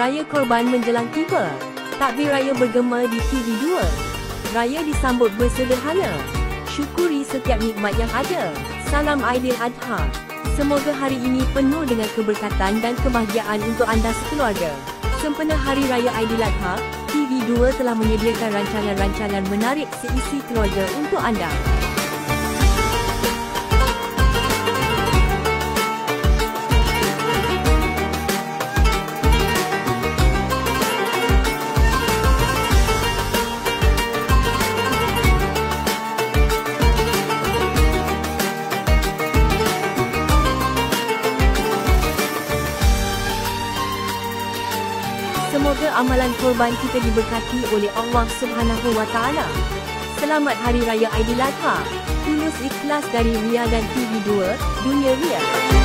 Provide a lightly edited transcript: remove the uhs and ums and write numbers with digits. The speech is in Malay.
Raya Korban menjelang tiba. Takbir raya bergema di TV2. Raya disambut bersederhana. Syukuri setiap nikmat yang ada. Salam Aidiladha. Semoga hari ini penuh dengan keberkatan dan kebahagiaan untuk anda sekeluarga. Sempena Hari Raya Aidiladha, TV2 telah menyediakan rancangan-rancangan menarik seisi keluarga untuk anda. Semoga amalan korban kita diberkati oleh Allah Subhanahu wa Ta'ala. Selamat Hari Raya Aidiladha. Tulus ikhlas dari Ria dan TV2, Dunia Ria.